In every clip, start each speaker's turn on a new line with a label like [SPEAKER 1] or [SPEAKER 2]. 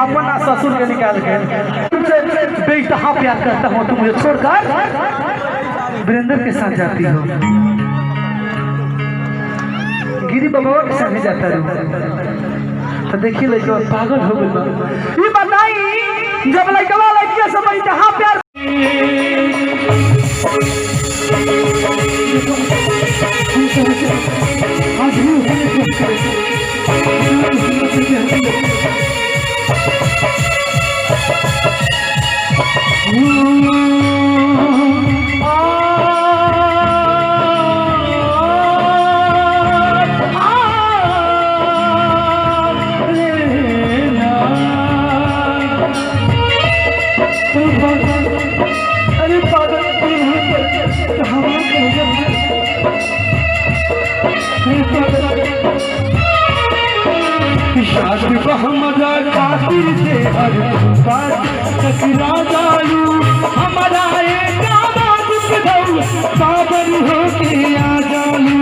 [SPEAKER 1] अपना ससुर के निकाल के बेइंतहा प्यार करता हूँ, तुम मुझे छोड़कर वीरेंद्र के साथ जाती हो, गिरी बाबा के साथ जाता रहो। तो देखिए लड़का पागल हो गया। ये बताई जब लड़का लड़किया से बेइंतहा प्यार
[SPEAKER 2] हमारा खातिर से हर बात टकरा जालू हमारा एक आवाज सुनाऊ पागल होके आ जालू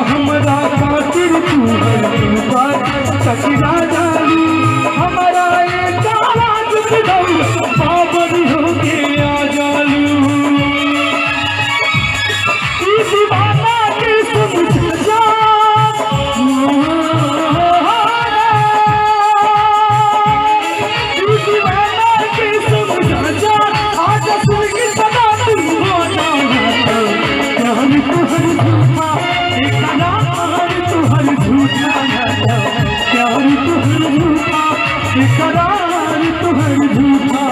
[SPEAKER 2] हमारा खातिर तू हर बात टकरा जालू हमारा एक आवाज सुनाऊ पागल होके आ जालू दीवाना के समझ जा दीवाना के समझ जा आज सुन की सदा तुम हो जाना हम तुहर झूठा एक करार तुहर झूठा प्यार तुहर झूठा एक करार तुहर झूठा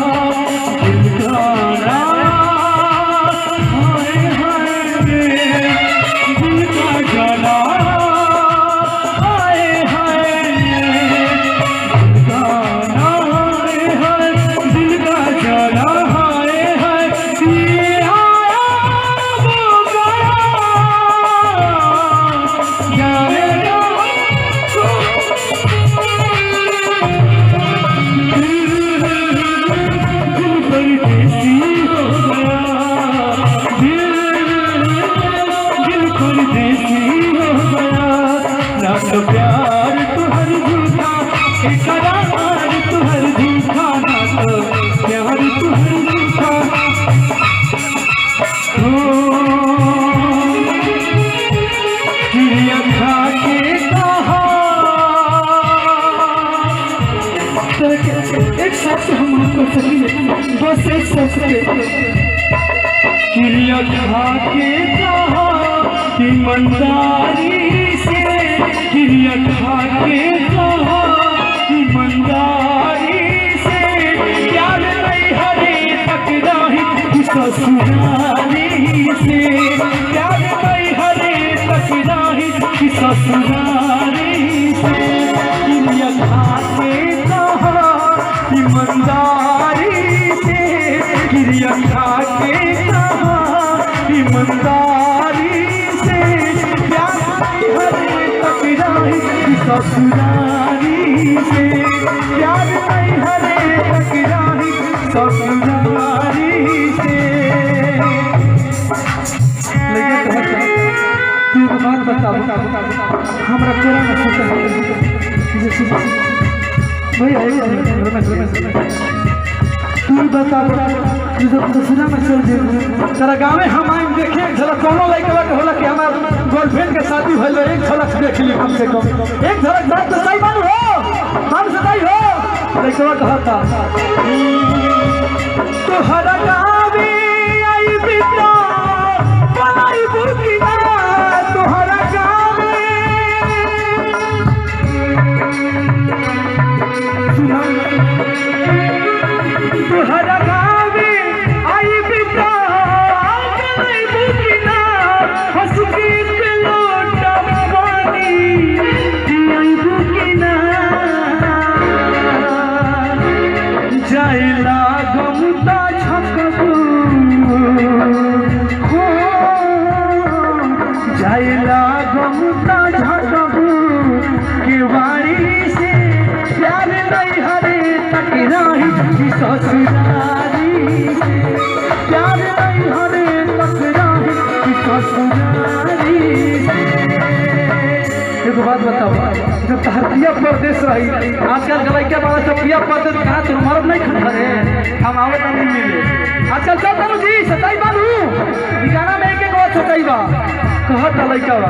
[SPEAKER 2] प्यार तुहर झूठा करार तुहर झूठा ना तो प्यार तुहर झूठा चिड़िया खा के कहा एक साथ हम आपको सही बस एक साथ चिड़िया खा के कहा ईमानदारी से चिड़िया खा के कहा ईमानदारी से प्यार नहीं हरे तकराही ससुरारी से प्यार नहीं हरे तकराही ससुरारी से चिड़िया खा के कहा ईमानदारी से चिड़िया खा के कहा ईमानदारी से प्यार नहीं हरे ससुरारी से प्यार नहीं हरे तकराही ससुरारी से।
[SPEAKER 1] लेकिन तू बात बताओ हमारा पूरा न सोचा भैया तू बता जब ससुरा में चल जाए तेरा गाँव में हम आए देखे झलक कोनो लड़का के होला कि हमार गर्लफ्रेंड के शादी भइल एक झलक देख ली कम से कम एक झलक बात तो सही बात हो हम सही हो लड़का कहता तोहरा गाँव में आई बिता बनाई बुकिना तोहरा गाँव में सुना तोहरा गाँव में आई बिता बनाई बुकिना हंस के लोटा पानी आई बुकिना जाइला गमता छकबू हो जाइला गमता छकबू के बारी से प्यार नहीं हरे तकराही ससुरारी से प्यार नहीं हरे तकराही ससुरारी एगो बात बताओ, जब तहर पिया परदेश रही, आजकल गलाई के बारे सब पिया परदेश कहाँ तुम मरद नहीं खड़ा है, हम आवत नहीं मिले। आजकल सब तनु जी सताई बालू ई गाना में एक बात सताई बा कहत लइका बा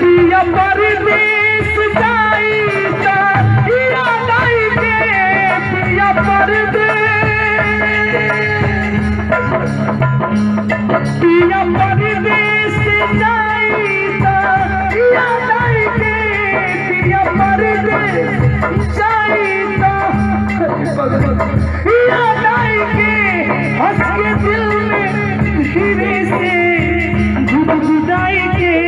[SPEAKER 1] पिया परदेश जाईता इया नहीं के पिया पिया परदेश जाईता इया नहीं के पिया परदेश जाईता इया नहीं के हंस के दिल में धीरे से गुदगुदाई के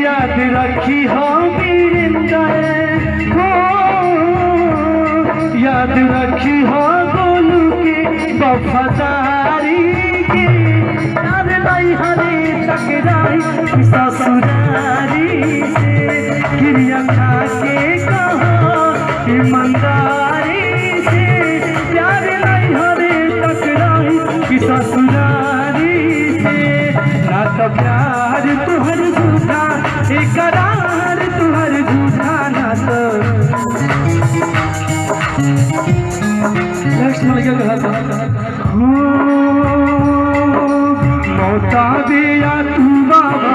[SPEAKER 1] याद रखी हो मेरिंदा हो याद रखी हो गोलू के वफादारी के याद नहीं हरे टकराई ससुरारी से गिरिया खा के कहो ईमानदारी से याद नहीं हरे टकराई ससुरारी से ना तो प्यार तुहर झूठा इकरार तुहर झूठा ना तो नेक्स्ट में क्या कहा था मौता दिया तू बाबा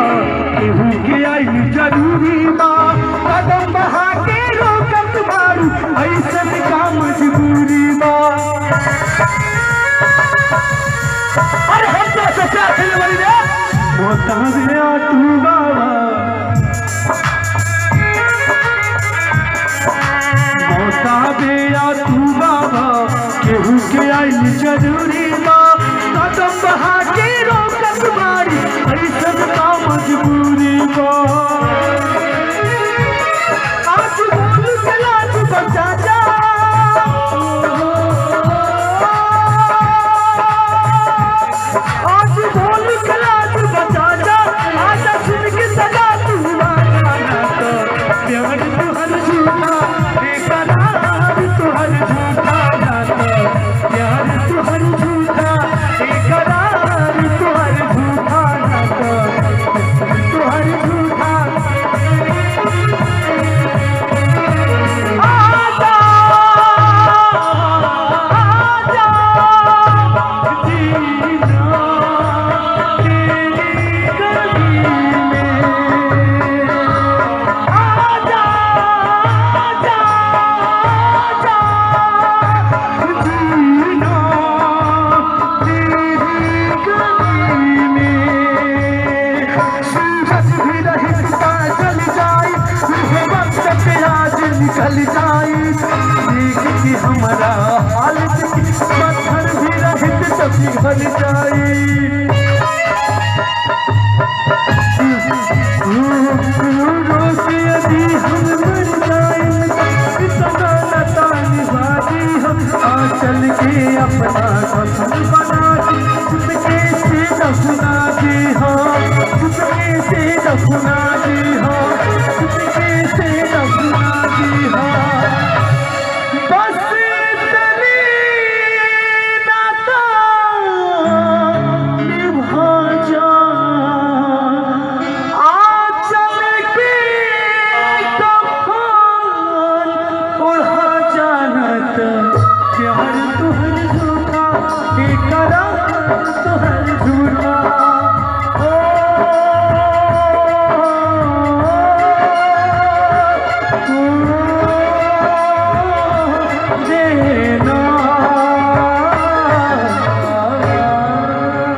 [SPEAKER 1] केहू के आई जरूरी बा कदम बहा के रोकत मारू ऐसन का मजबूरी बा अरे हम तो सच्चा खेलने वाली रे मौता दिया तू बाबा मौता दिया तू बाबा केहू के आई जरूरी बा कदम बहा के रोकत मारी ऐसन का मजबूरी बा आज बोल के लाज बचा जा आज बोल के लाज बचा जा आज सुन के सजा तू आना तो प्यार तुहर झूठा बेकरार तुहर झूठा ना तो प्यार तुहर झूठा बेकरार तुहर झूठा ना तो तुहर झूठा आजा आजा जीना तेरी गली में आजा आजा आजा जीना तेरी गली में सूरज भी रहता चल जाए वक्त पे आज निकल जाए देख के हमारा हाल पत्थर भी रहते तो पिघल जाए